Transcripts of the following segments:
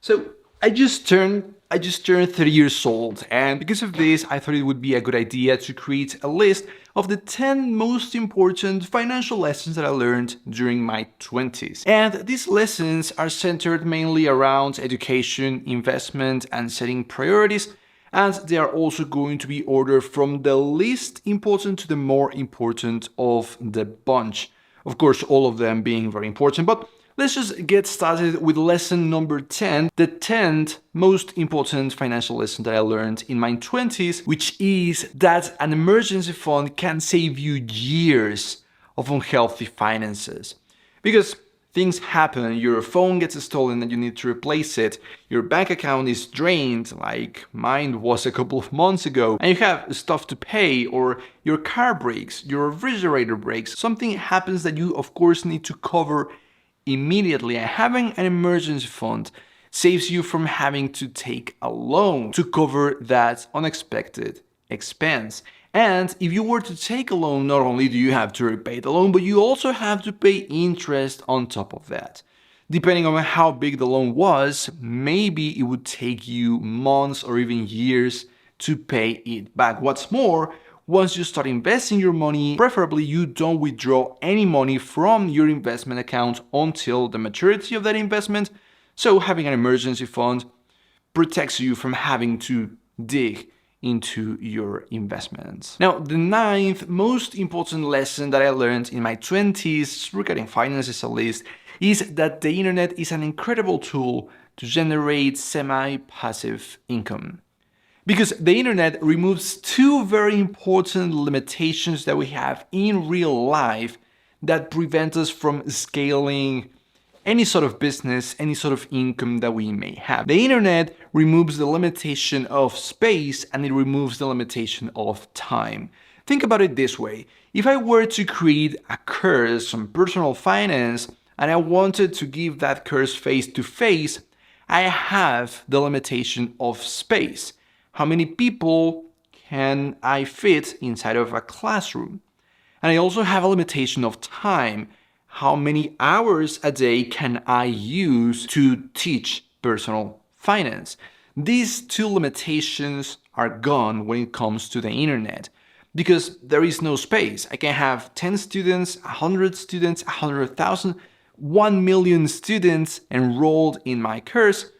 So I just turned 30 years old, and because of this, I thought it would be a good idea to create a list of the 10 most important financial lessons that I learned during my 20s. And these lessons are centered mainly around education, investment, and setting priorities, and they are also going to be ordered from the least important to the more important of the bunch. Of course, all of them being very important, but let's just get started with lesson number 10, the 10th most important financial lesson that I learned in my 20s, which is that an emergency fund can save you years of unhealthy finances. Because things happen, your phone gets stolen and you need to replace it, your bank account is drained, like mine was a couple of months ago, and you have stuff to pay, or your car breaks, your refrigerator breaks, something happens that you of course need to cover immediately. And having an emergency fund saves you from having to take a loan to cover that unexpected expense. And if you were to take a loan, not only do you have to repay the loan, but you also have to pay interest on top of that. Depending on how big the loan was, maybe it would take you months or even years to pay it back. What's more, once you start investing your money, preferably you don't withdraw any money from your investment account until the maturity of that investment. So having an emergency fund protects you from having to dig into your investments. Now, the 9th most important lesson that I learned in my 20s, regarding finances at least, is that the internet is an incredible tool to generate semi-passive income. Because the internet removes two very important limitations that we have in real life that prevent us from scaling any sort of business, any sort of income that we may have. The internet removes the limitation of space and it removes the limitation of time. Think about it this way. If I were to create a course on personal finance and I wanted to give that course face to face, I have the limitation of space. How many people can I fit inside of a classroom? And I also have a limitation of time. How many hours a day can I use to teach personal finance? These two limitations are gone when it comes to the internet because there is no space. I can have 10 students, 100 students, 100,000, 1 million students enrolled in my course,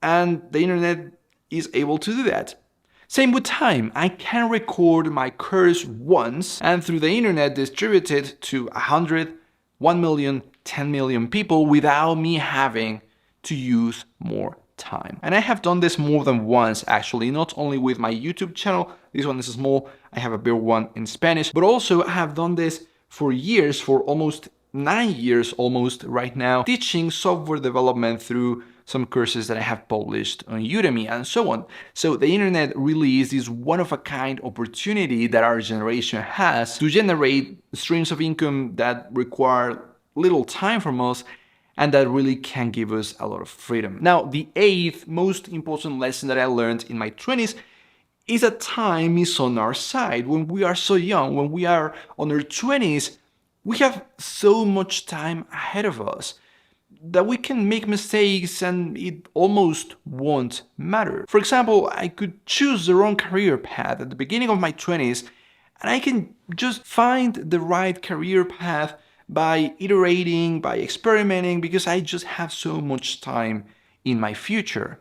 and the internet is able to do that. Same with time. I can record my course once and through the internet distribute it to 100, 1 million, 10 million people without me having to use more time. And I have done this more than once actually, not only with my YouTube channel, this one is small, I have a bigger one in Spanish, but also I have done this for years, for almost 9 years almost right now, teaching software development through some courses that I have published on Udemy and so on. So the internet really is this one-of-a-kind opportunity that our generation has to generate streams of income that require little time from us and that really can give us a lot of freedom. Now, the 8th most important lesson that I learned in my 20s is that time is on our side. When we are so young, when we are on our 20s, we have so much time ahead of us that we can make mistakes and it almost won't matter. For example, I could choose the wrong career path at the beginning of my 20s and I can just find the right career path by iterating, by experimenting, because I just have so much time in my future.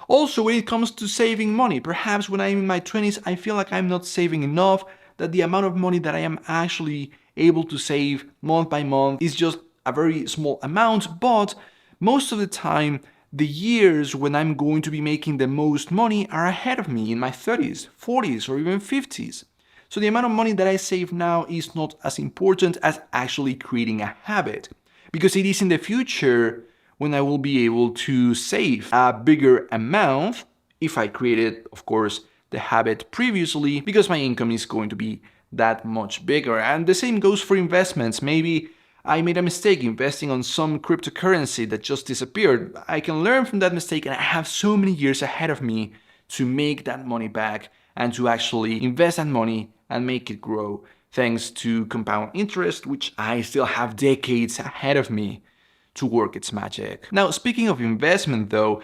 Also, when it comes to saving money, perhaps when I'm in my 20s, I feel like I'm not saving enough, that the amount of money that I am actually able to save month by month is just a very small amount, but most of the time, the years when I'm going to be making the most money are ahead of me in my 30s, 40s, or even 50s. So the amount of money that I save now is not as important as actually creating a habit, because it is in the future when I will be able to save a bigger amount if I created, of course, the habit previously, because my income is going to be that much bigger. And the same goes for investments. Maybe I made a mistake investing on some cryptocurrency that just disappeared. I can learn from that mistake and I have so many years ahead of me to make that money back and to actually invest that money and make it grow thanks to compound interest, which I still have decades ahead of me to work its magic. Now, speaking of investment though,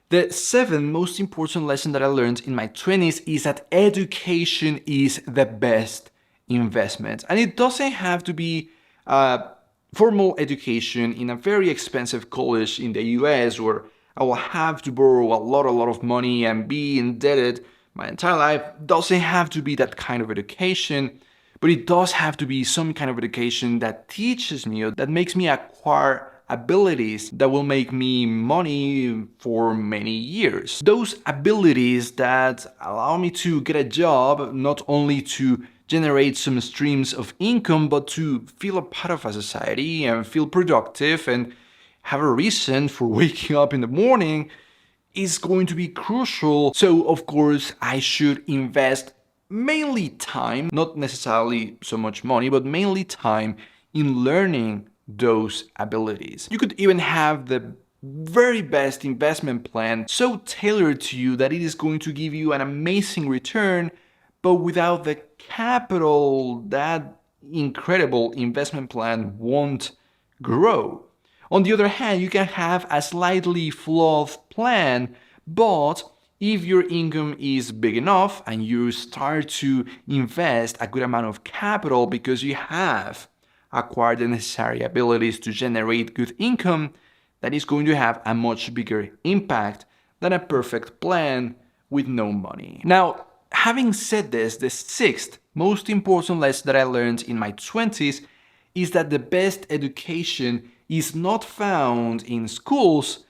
the seventh most important lesson that I learned in my 20s is that education is the best investment. And it doesn't have to be formal education in a very expensive college in the US where I will have to borrow a lot of money and be indebted my entire life. Doesn't have to be that kind of education, but it does have to be some kind of education that teaches me or that makes me acquire abilities that will make me money for many years. Those abilities that allow me to get a job, not only to generate some streams of income, but to feel a part of a society and feel productive and have a reason for waking up in the morning, is going to be crucial. So of course I should invest mainly time, not necessarily so much money, but mainly time in learning those abilities. You could even have the very best investment plan so tailored to you that it is going to give you an amazing return, but without the capital, that incredible investment plan won't grow. On the other hand, you can have a slightly flawed plan, but if your income is big enough and you start to invest a good amount of capital because you have acquired the necessary abilities to generate good income, that is going to have a much bigger impact than a perfect plan with no money. Now, having said this, the sixth most important lesson that I learned in my 20s is that the best education is not found in schools,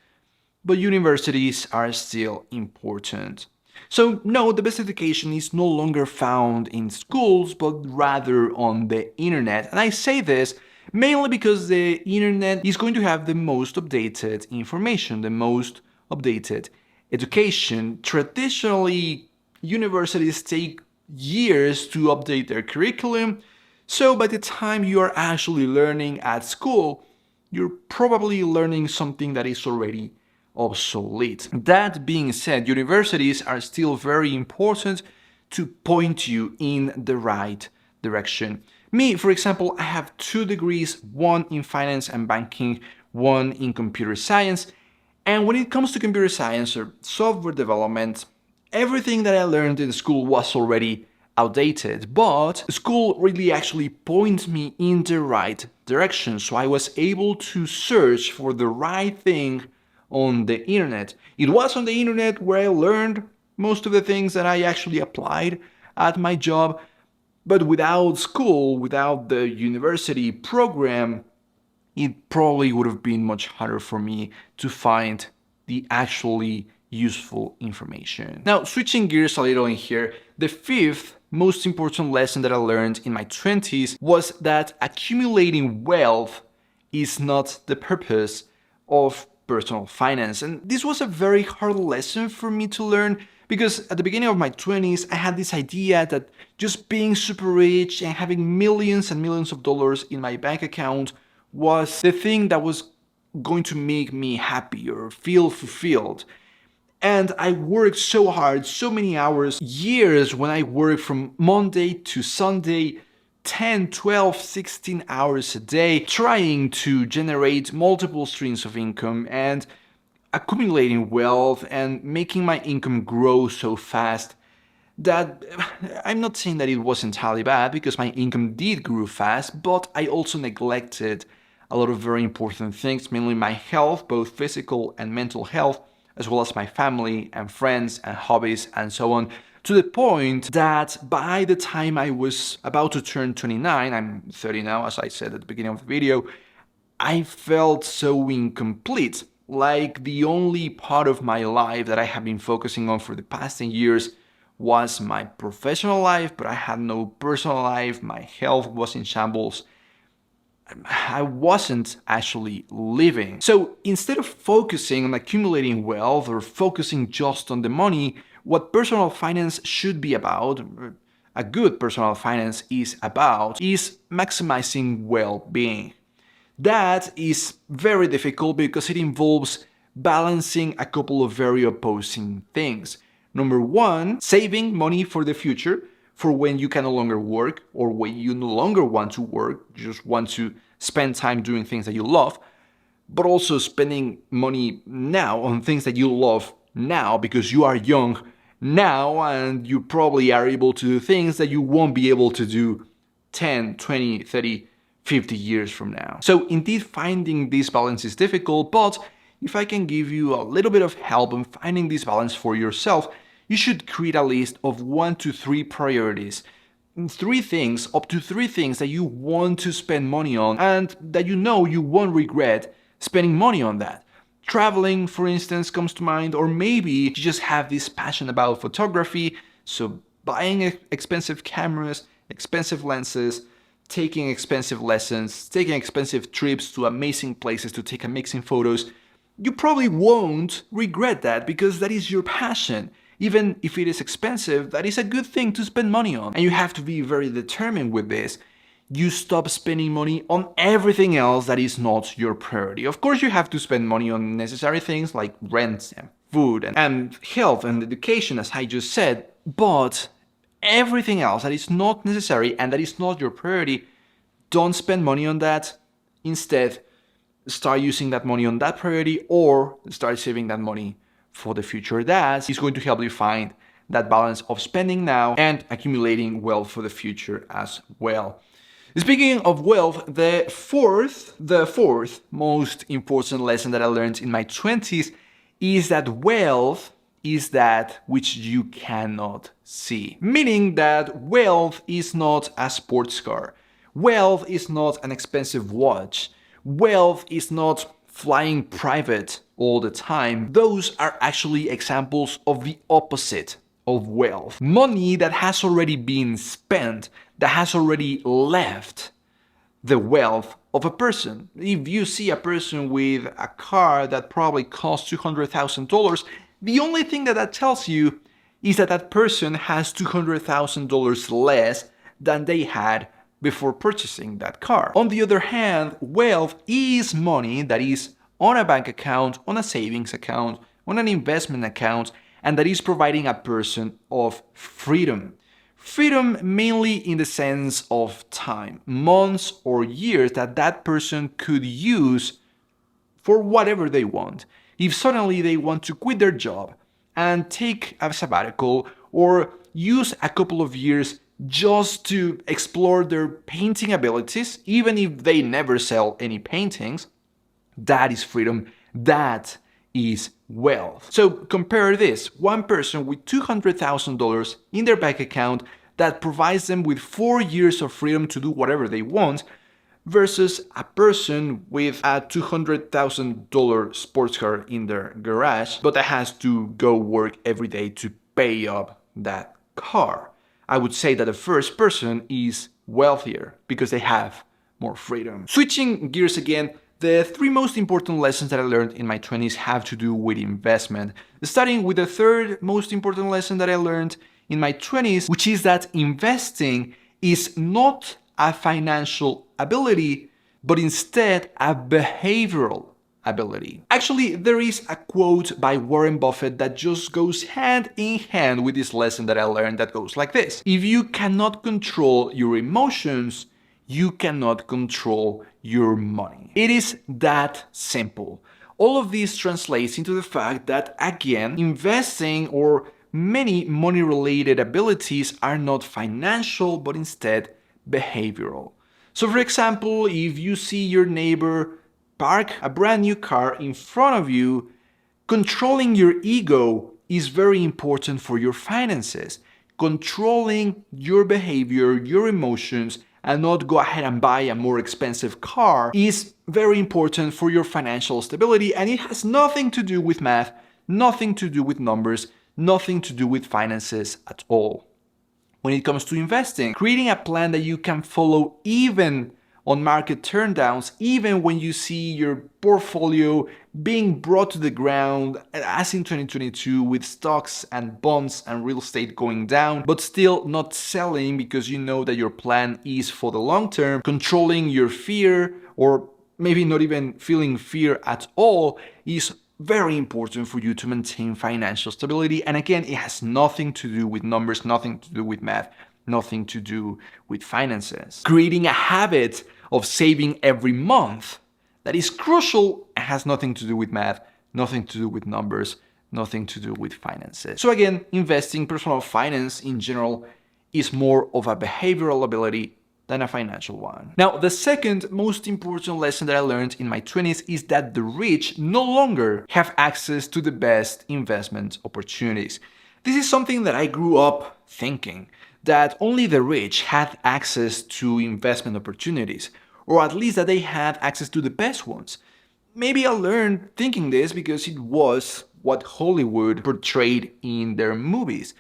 but universities are still important. So no, the best education is no longer found in schools, but rather on the internet. And I say this mainly because the internet is going to have the most updated information, the most updated education. Traditionally, universities take years to update their curriculum, so by the time you are actually learning at school, you're probably learning something that is already obsolete. That being said, universities are still very important to point you in the right direction. Me, for example, I have 2 degrees, one in finance and banking, one in computer science. And when it comes to computer science or software development, everything that I learned in school was already outdated, but school really actually points me in the right direction. So I was able to search for the right thing on the internet. It was on the internet where I learned most of the things that I actually applied at my job, but without school, without the university program, it probably would have been much harder for me to find the actually useful information. Now, switching gears a little in here, the fifth most important lesson that I learned in my 20s was that accumulating wealth is not the purpose of personal finance. And this was a very hard lesson for me to learn because at the beginning of my 20s, I had this idea that just being super rich and having millions and millions of dollars in my bank account was the thing that was going to make me happy or feel fulfilled. And I worked so hard, so many hours, years when I worked from Monday to Sunday, 10, 12, 16 hours a day, trying to generate multiple streams of income and accumulating wealth and making my income grow so fast that I'm not saying that it was entirely bad because my income did grow fast, but I also neglected a lot of very important things, mainly my health, both physical and mental health, as well as my family and friends and hobbies and so on, to the point that by the time I was about to turn 29, I'm 30 now, as I said at the beginning of the video, I felt so incomplete, like the only part of my life that I have been focusing on for the past 10 years was my professional life, but I had no personal life, my health was in shambles, I wasn't actually living. So instead of focusing on accumulating wealth or focusing just on the money, what personal finance should be about, a good personal finance is about, is maximizing well-being. That is very difficult because it involves balancing a couple of very opposing things. Number one, saving money for the future, for when you can no longer work or when you no longer want to work, you just want to spend time doing things that you love. but also spending money now on things that you love now because you are young now and you probably are able to do things that you won't be able to do 10, 20, 30, 50 years from now. So indeed, finding this balance is difficult, but if I can give you a little bit of help in finding this balance for yourself, you should create a list of 1 to 3 priorities. 3 things, up to 3 things that you want to spend money on and that you know you won't regret spending money on that. Traveling, for instance, comes to mind, or maybe you just have this passion about photography, so buying expensive cameras, expensive lenses, taking expensive lessons, taking expensive trips to amazing places to take amazing photos. You probably won't regret that because that is your passion. Even if it is expensive, that is a good thing to spend money on. And you have to be very determined with this. You stop spending money on everything else that is not your priority. Of course, you have to spend money on necessary things like rent and food and health and education, as I just said, but everything else that is not necessary and that is not your priority, don't spend money on that. Instead, start using that money on that priority or start saving that money for the future. That is going to help you find that balance of spending now and accumulating wealth for the future as well. Speaking of wealth, the fourth most important lesson that I learned in my 20s is that wealth is that which you cannot see. Meaning that wealth is not a sports car. Wealth is not an expensive watch. Wealth is not flying private all the time. Those are actually examples of the opposite of wealth. Money that has already been spent, that has already left the wealth of a person. If you see a person with a car that probably costs $200,000, the only thing that tells you is that that person has $200,000 less than they had before purchasing that car. On the other hand, wealth is money that is on a bank account, on a savings account, on an investment account, and that is providing a person of freedom. Freedom mainly in the sense of time, months or years that that person could use for whatever they want. If suddenly they want to quit their job and take a sabbatical or use a couple of years just to explore their painting abilities, even if they never sell any paintings, that is freedom, that is wealth. So compare this, one person with $200,000 in their bank account that provides them with 4 years of freedom to do whatever they want versus a person with a $200,000 sports car in their garage, but that has to go work every day to pay up that car. I would say that the first person is wealthier because they have more freedom. Switching gears again, the 3 most important lessons that I learned in my 20s have to do with investment. Starting with the 3rd most important lesson that I learned in my 20s, which is that investing is not a financial ability, but instead a behavioral ability. Actually, there is a quote by Warren Buffett that just goes hand in hand with this lesson that I learned that goes like this: if you cannot control your emotions, you cannot control your money. It is that simple. All of this translates into the fact that, again, investing or many money-related abilities are not financial, but instead behavioral. So for example, if you see your neighbor park a brand new car in front of you, controlling your ego is very important for your finances. Controlling your behavior, your emotions, and not go ahead and buy a more expensive car is very important for your financial stability, and it has nothing to do with math, nothing to do with numbers, nothing to do with finances at all. When it comes to investing, creating a plan that you can follow even on market turndowns, even when you see your portfolio being brought to the ground, as in 2022 with stocks and bonds and real estate going down, but still not selling because you know that your plan is for the long term. Controlling your fear, or maybe not even feeling fear at all, is very important for you to maintain financial stability. And again, it has nothing to do with numbers, nothing to do with math, nothing to do with finances. Creating a habit of saving every month, that is crucial and has nothing to do with math, nothing to do with numbers, nothing to do with finances. So again, investing, personal finance in general, is more of a behavioral ability than a financial one. Now, the second most important lesson that I learned in my 20s is that the rich no longer have access to the best investment opportunities. This is something that I grew up thinking, that only the rich had access to investment opportunities, or at least that they had access to the best ones. Maybe I learned thinking this because it was what Hollywood portrayed in their movies.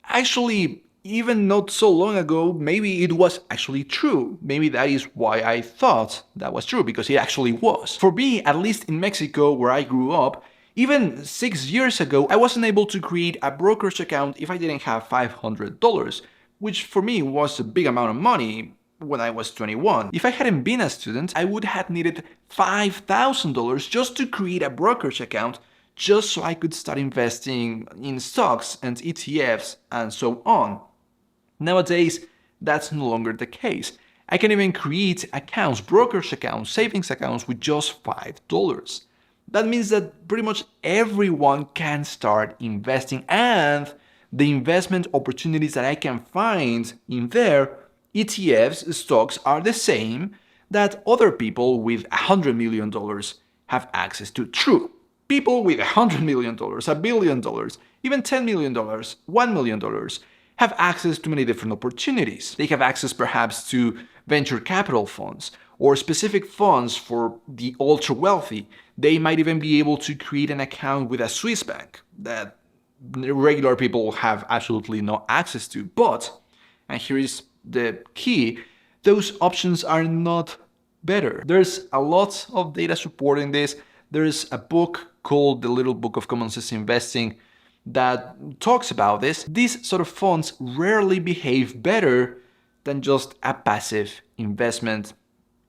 Actually, even not so long ago, maybe it was actually true. Maybe that is why I thought that was true, because it actually was. For me, at least in Mexico, where I grew up, even 6 years ago, I wasn't able to create a brokerage account if I didn't have $500, which for me was a big amount of money when I was 21. If I hadn't been a student, I would have needed $5,000 just to create a brokerage account, just so I could start investing in stocks and ETFs and so on. Nowadays, that's no longer the case. I can even create accounts, brokerage accounts, savings accounts with just $5. That means that pretty much everyone can start investing, and the investment opportunities that I can find in there, ETFs, stocks, are the same that other people with $100 million have access to. True, people with $100 million, $1 billion, even $10 million, $1 million have access to many different opportunities. They have access perhaps to venture capital funds or specific funds for the ultra wealthy. They might even be able to create an account with a Swiss bank that regular people have absolutely no access to. But, and here is the key, those options are not better. There's a lot of data supporting this. There's a book called The Little Book of Common Sense Investing that talks about this. These sort of funds rarely behave better than just a passive investment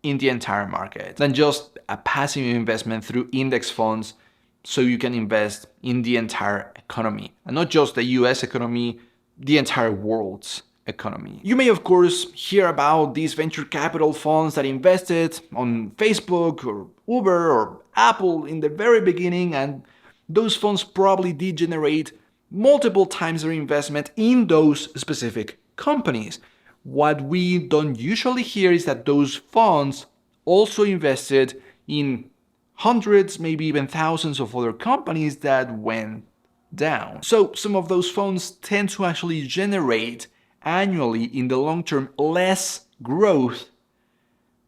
in the entire market, than just a passive investment through index funds, so you can invest in the entire economy, and not just the US economy, the entire world's economy. You may of course hear about these venture capital funds that invested on Facebook or Uber or Apple in the very beginning, and those funds probably did generate multiple times their investment in those specific companies. What we don't usually hear is that those funds also invested in hundreds, maybe even thousands of other companies that went down. So some of those funds tend to actually generate annually in the long term less growth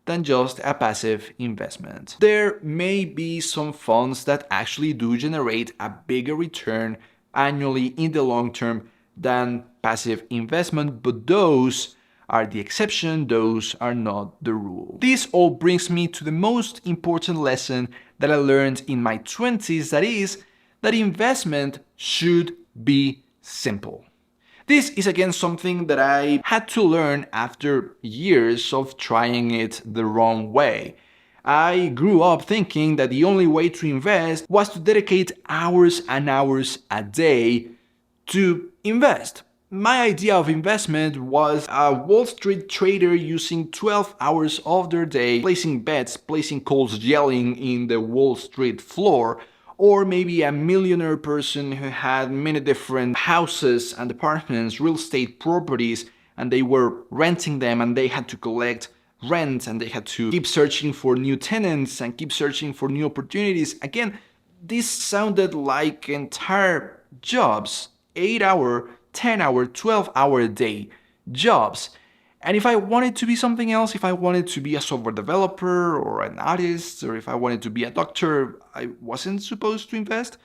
than just a passive investment. There may be some funds that actually do generate a bigger return annually in the long term than passive investment, but those are the exception, those are not the rule. This all brings me to the most important lesson that I learned in my 20s, that is, that investment should be simple. This is again something that I had to learn after years of trying it the wrong way. I grew up thinking that the only way to invest was to dedicate hours and hours a day to invest. My idea of investment was a Wall Street trader using 12 hours of their day placing bets, placing calls, yelling in the Wall Street floor, or maybe a millionaire person who had many different houses and apartments, real estate properties, and they were renting them and they had to collect rent and they had to keep searching for new tenants and keep searching for new opportunities. Again, this sounded like entire jobs, 8-hour, 10-hour, 12-hour a day jobs. And if I wanted to be something else, if I wanted to be a software developer or an artist, or if I wanted to be a doctor, I wasn't supposed to invest.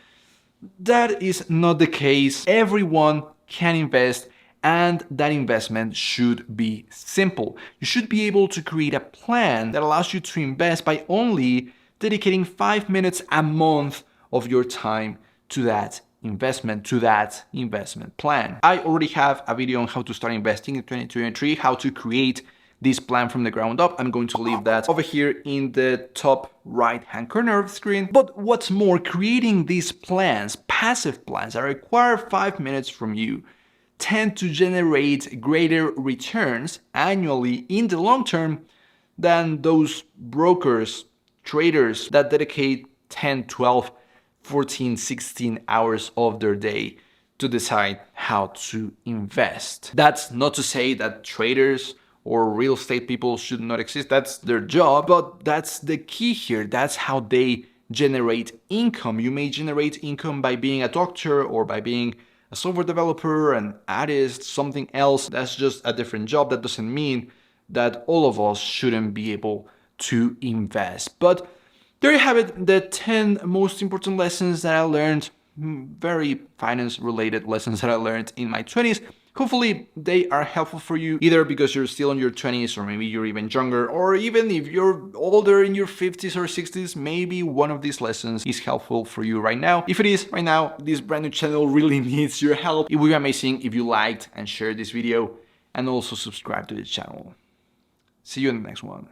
That is not the case. Everyone can invest, and that investment should be simple. You should be able to create a plan that allows you to invest by only dedicating 5 minutes a month of your time to that investment plan. I already have a video on how to start investing in 2023, how to create this plan from the ground up. I'm going to leave that over here in the top right-hand corner of the screen. But what's more, creating these plans, passive plans that require 5 minutes from you, tend to generate greater returns annually in the long term than those brokers traders that dedicate 10, 12, 14, 16 hours of their day to decide how to invest. That's not to say that traders or real estate people should not exist. That's their job, but that's the key here. That's how they generate income. You may generate income by being a doctor or by being a software developer, an artist, something else. That's just a different job. That doesn't mean that all of us shouldn't be able to invest. But there you have it, the 10 most important lessons that I learned, very finance related lessons that I learned in my 20s. Hopefully they are helpful for you, either because you're still in your 20s, or maybe you're even younger, or even if you're older in your 50s or 60s, maybe one of these lessons is helpful for you right now. If it is right now, this brand new channel really needs your help. It would be amazing if you liked and shared this video, and also subscribe to the channel. See you in the next one.